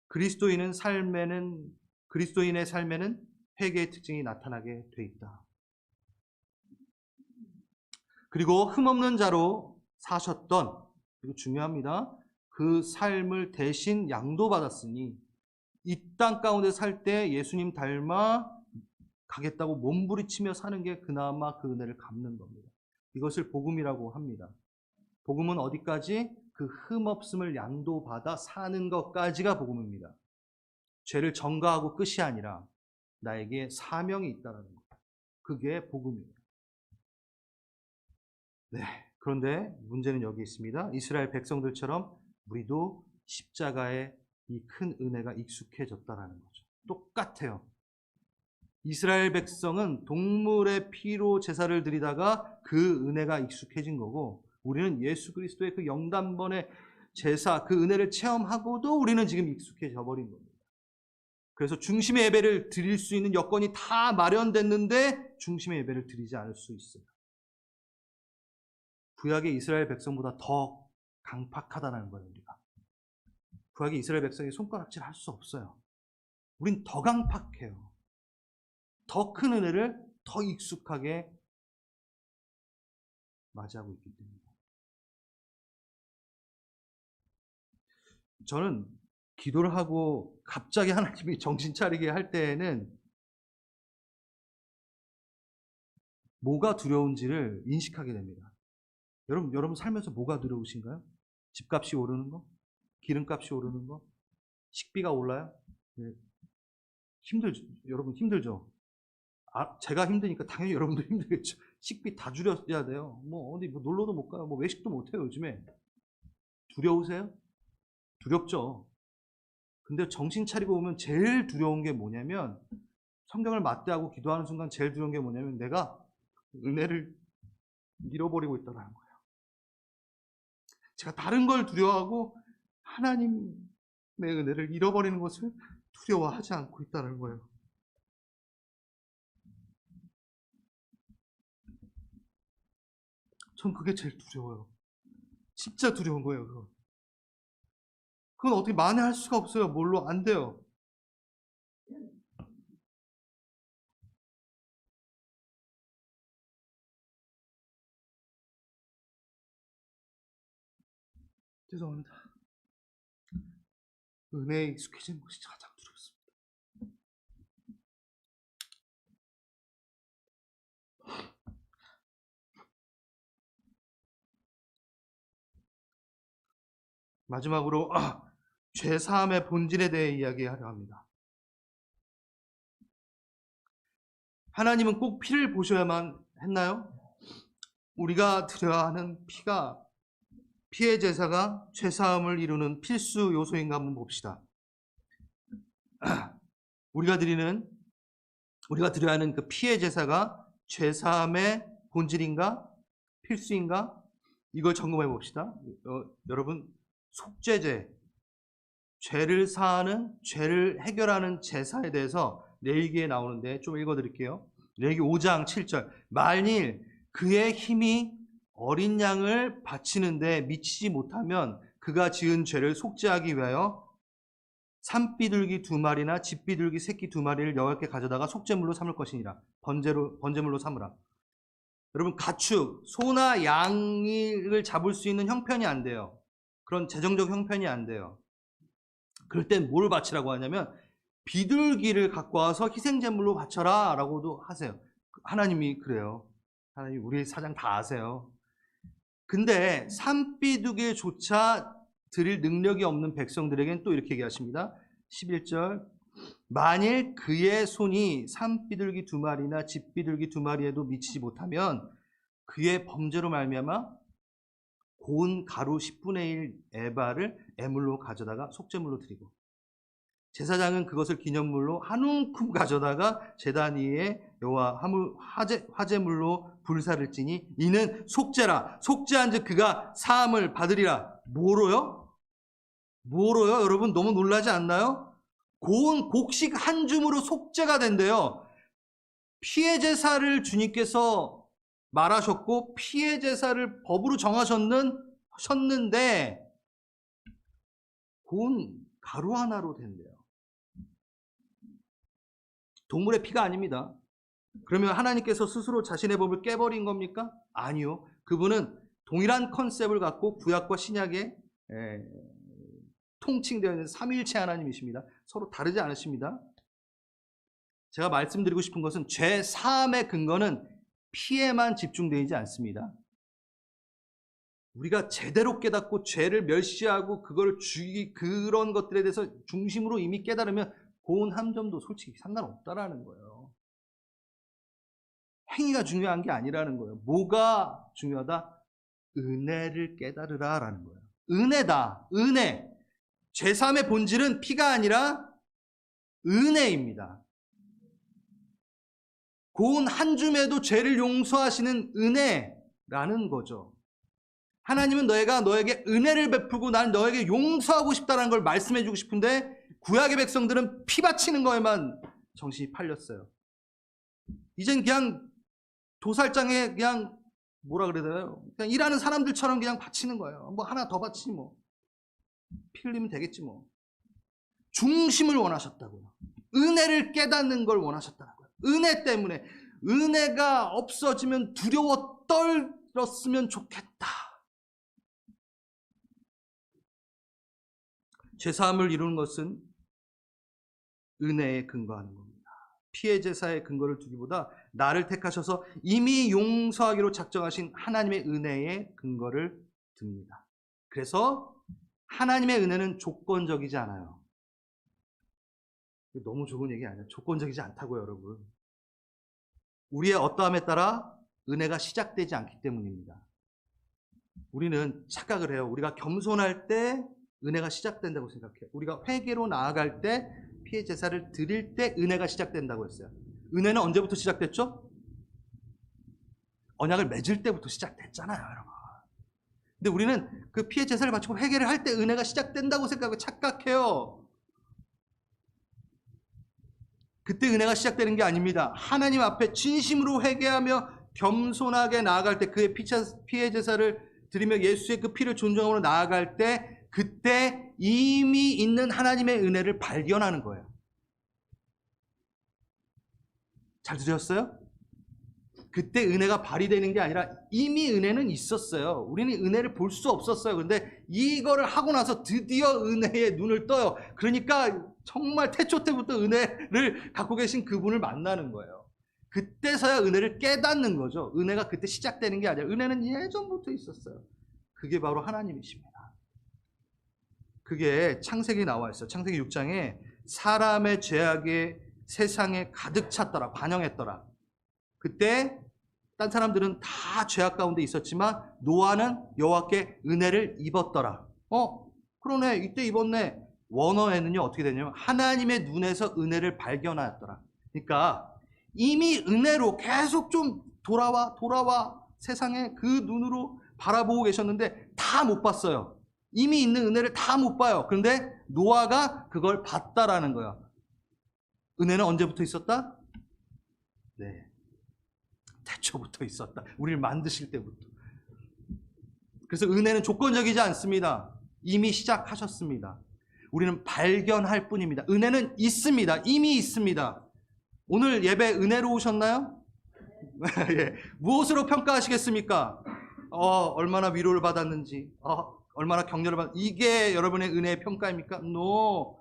그리스도인의 삶에는 회개의 특징이 나타나게 돼 있다. 그리고 흠없는 자로 사셨던, 이거 중요합니다. 그 삶을 대신 양도받았으니 이 땅 가운데 살 때 예수님 닮아 가겠다고 몸부리치며 사는 게 그나마 그 은혜를 갚는 겁니다. 이것을 복음이라고 합니다. 복음은 어디까지? 그 흠없음을 양도받아 사는 것까지가 복음입니다. 죄를 전가하고 끝이 아니라 나에게 사명이 있다는 것. 그게 복음입니다. 네, 그런데 문제는 여기 있습니다. 이스라엘 백성들처럼 우리도 십자가에 이 큰 은혜가 익숙해졌다는 거죠. 똑같아요. 이스라엘 백성은 동물의 피로 제사를 드리다가 그 은혜가 익숙해진 거고 우리는 예수 그리스도의 그 영단번의 제사, 그 은혜를 체험하고도 우리는 지금 익숙해져 버린 겁니다. 그래서 중심의 예배를 드릴 수 있는 여건이 다 마련됐는데 중심의 예배를 드리지 않을 수 있어요. 구약의 이스라엘 백성보다 더 강팍하다는 거예요, 우리가. 구약의 이스라엘 백성이 손가락질 할 수 없어요. 우린 더 강팍해요. 더 큰 은혜를 더 익숙하게 맞이하고 있기 때문에. 저는 기도를 하고 갑자기 하나님이 정신 차리게 할 때에는 뭐가 두려운지를 인식하게 됩니다. 여러분 살면서 뭐가 두려우신가요? 집값이 오르는 거? 기름값이 오르는 거? 식비가 올라요? 네. 여러분 힘들죠? 제가 힘드니까 당연히 여러분도 힘들겠죠. 식비 다 줄여야 돼요. 어디 놀러도 못 가요. 외식도 못 해요, 요즘에. 두려우세요? 두렵죠. 근데 정신 차리고 보면 제일 두려운 게 뭐냐면 성경을 맞대하고 기도하는 순간 제일 두려운 게 뭐냐면 내가 은혜를 잃어버리고 있다는 거예요. 제가 다른 걸 두려워하고 하나님의 은혜를 잃어버리는 것을 두려워하지 않고 있다는 거예요. 전 그게 제일 두려워요. 진짜 두려운 거예요, 그건. 그건 어떻게 만회할 수가 없어요. 뭘로 안 돼요. 죄송합니다. 은혜에 익숙해지는 것이 가장 두렵습니다. 마지막으로 죄사함의 본질에 대해 이야기하려 합니다. 하나님은 꼭 피를 보셔야만 했나요? 우리가 드려야 하는 피의 제사가 죄사함을 이루는 필수 요소인가 한번 봅시다. 우리가 드려야 하는 그 피의 제사가 죄사함의 본질인가? 필수인가? 이걸 점검해 봅시다. 여러분, 속죄제, 죄를 사하는, 죄를 해결하는 제사에 대해서 레위기에 나오는데 좀 읽어드릴게요. 레위기 5장 7절. 만일 그의 힘이 어린 양을 바치는데 미치지 못하면 그가 지은 죄를 속죄하기 위하여 산비둘기 2마리나 집비둘기 새끼 2마리를 여호와께 가져다가 속죄물로 삼을 것이니라. 번제물로 삼으라. 여러분, 가축, 소나 양을 잡을 수 있는 형편이 안 돼요. 그런 재정적 형편이 안 돼요. 그럴 땐 뭘 바치라고 하냐면 비둘기를 갖고 와서 희생제물로 바쳐라 라고도 하세요. 하나님이 그래요. 하나님 우리 사장 다 아세요. 근데 산비둘기조차 드릴 능력이 없는 백성들에겐 또 이렇게 얘기하십니다. 11절. 만일 그의 손이 산비둘기 2마리나 집비둘기 2마리에도 미치지 못하면 그의 범죄로 말미암아 고운 가루 10분의 1 에바를 애물로 가져다가 속죄물로 드리고, 제사장은 그것을 기념물로 한 움큼 가져다가 제단 위에 여호와 화제물로 불사를 지니 이는 속죄라. 속죄한즉 그가 사함을 받으리라. 뭐로요? 여러분 너무 놀라지 않나요? 고운 곡식 한 줌으로 속죄가 된대요. 피의 제사를 주님께서 말하셨고 피의 제사를 법으로 정하셨는데 고운 가루 하나로 된대요. 동물의 피가 아닙니다. 그러면 하나님께서 스스로 자신의 법을 깨버린 겁니까? 아니요. 그분은 동일한 컨셉을 갖고 구약과 신약에 통칭되어 있는 삼위일체 하나님이십니다. 서로 다르지 않으십니다. 제가 말씀드리고 싶은 것은 죄 사함의 근거는 피에만 집중되어 있지 않습니다. 우리가 제대로 깨닫고 죄를 멸시하고 그런 것들에 대해서 중심으로 이미 깨달으면 고운 한 점도 솔직히 상관없다라는 거예요. 행위가 중요한 게 아니라는 거예요. 뭐가 중요하다? 은혜를 깨달으라라는 거예요. 은혜다. 은혜. 죄사함의 본질은 피가 아니라 은혜입니다. 고운 한 줌에도 죄를 용서하시는 은혜라는 거죠. 하나님은 너에게 은혜를 베풀고 난 너에게 용서하고 싶다는 걸 말씀해 주고 싶은데 구약의 백성들은 피 바치는 거에만 정신이 팔렸어요. 이젠 그냥 도살장에 그냥 뭐라 그래야 되나요? 그냥 일하는 사람들처럼 그냥 바치는 거예요. 뭐 하나 더 바치지 뭐. 피 흘리면 되겠지 뭐. 중심을 원하셨다고요. 은혜를 깨닫는 걸 원하셨다고요. 은혜 때문에. 은혜가 없어지면 두려워 떨었으면 좋겠다. 죄사함을 이루는 것은 은혜에 근거하는 겁니다. 피의 제사의 근거를 두기보다 나를 택하셔서 이미 용서하기로 작정하신 하나님의 은혜에 근거를 둡니다. 그래서 하나님의 은혜는 조건적이지 않아요. 너무 좋은 얘기 아니에요. 조건적이지 않다고요, 여러분. 우리의 어떠함에 따라 은혜가 시작되지 않기 때문입니다. 우리는 착각을 해요. 우리가 겸손할 때 은혜가 시작된다고 생각해요. 우리가 회개로 나아갈 때 피의 제사를 드릴 때 은혜가 시작된다고 했어요. 은혜는 언제부터 시작됐죠? 언약을 맺을 때부터 시작됐잖아요, 여러분. 근데 우리는 그 피해 제사를 바치고 회개를 할 때 은혜가 시작된다고 생각하고 착각해요. 그때 은혜가 시작되는 게 아닙니다. 하나님 앞에 진심으로 회개하며 겸손하게 나아갈 때, 그의 피해 제사를 드리며 예수의 그 피를 존중함으로 나아갈 때, 그때 이미 있는 하나님의 은혜를 발견하는 거예요. 잘 들으셨어요? 그때 은혜가 발휘되는 게 아니라 이미 은혜는 있었어요. 우리는 은혜를 볼 수 없었어요. 그런데 이거를 하고 나서 드디어 은혜의 눈을 떠요. 그러니까 정말 태초 때부터 은혜를 갖고 계신 그분을 만나는 거예요. 그때서야 은혜를 깨닫는 거죠. 은혜가 그때 시작되는 게 아니라 은혜는 예전부터 있었어요. 그게 바로 하나님이십니다. 그게 창세기에 나와 있어요. 창세기 6장에 사람의 죄악이 세상에 가득 찼더라, 반영했더라. 그때 딴 사람들은 다 죄악 가운데 있었지만 노아는 여호와께 은혜를 입었더라. 그러네, 이때 입었네. 원어에는요 어떻게 되냐면 하나님의 눈에서 은혜를 발견하였더라. 그러니까 이미 은혜로 계속 좀 돌아와 세상에 그 눈으로 바라보고 계셨는데 다 못 봤어요. 이미 있는 은혜를 다 못 봐요. 그런데 노아가 그걸 봤다라는 거야. 은혜는 언제부터 있었다? 네, 태초부터 있었다. 우리를 만드실 때부터. 그래서 은혜는 조건적이지 않습니다. 이미 시작하셨습니다. 우리는 발견할 뿐입니다. 은혜는 있습니다. 이미 있습니다. 오늘 예배 은혜로우셨나요? 예. 무엇으로 평가하시겠습니까? 얼마나 위로를 받았는지, 얼마나 격려를 이게 여러분의 은혜의 평가입니까? No.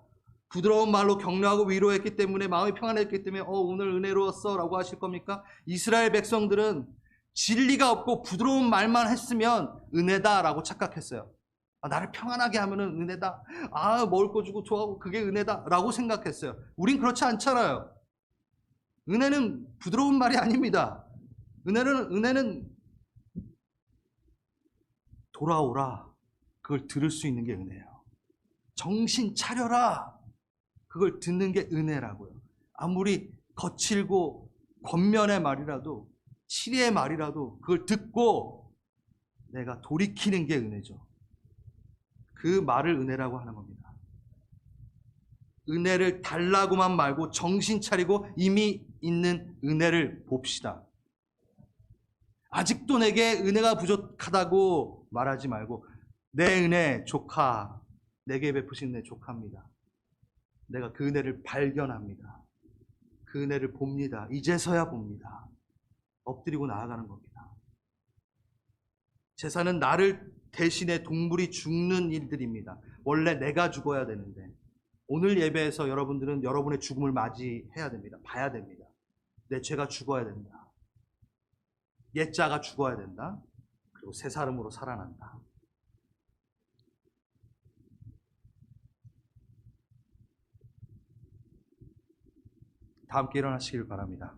부드러운 말로 격려하고 위로했기 때문에 마음이 평안했기 때문에 오늘 은혜로웠어 라고 하실 겁니까? 이스라엘 백성들은 진리가 없고 부드러운 말만 했으면 은혜다 라고 착각했어요. 나를 평안하게 하면은 은혜다. 먹을 거 주고 좋아하고 그게 은혜다 라고 생각했어요. 우린 그렇지 않잖아요. 은혜는 부드러운 말이 아닙니다. 은혜는 돌아오라, 그걸 들을 수 있는 게 은혜예요. 정신 차려라, 그걸 듣는 게 은혜라고요. 아무리 거칠고 권면의 말이라도, 치리의 말이라도 그걸 듣고 내가 돌이키는 게 은혜죠. 그 말을 은혜라고 하는 겁니다. 은혜를 달라고만 말고 정신 차리고 이미 있는 은혜를 봅시다. 아직도 내게 은혜가 부족하다고 말하지 말고 내 은혜 조카, 내게 베푸신 은혜 조카입니다. 내가 그 은혜를 발견합니다. 그 은혜를 봅니다. 이제서야 봅니다. 엎드리고 나아가는 겁니다. 제사는 나를 대신에 동물이 죽는 일들입니다. 원래 내가 죽어야 되는데 오늘 예배에서 여러분들은 여러분의 죽음을 맞이해야 됩니다. 봐야 됩니다. 내 죄가 죽어야 된다. 옛자가 죽어야 된다. 그리고 새 사람으로 살아난다. 다 함께 일어나시길 바랍니다.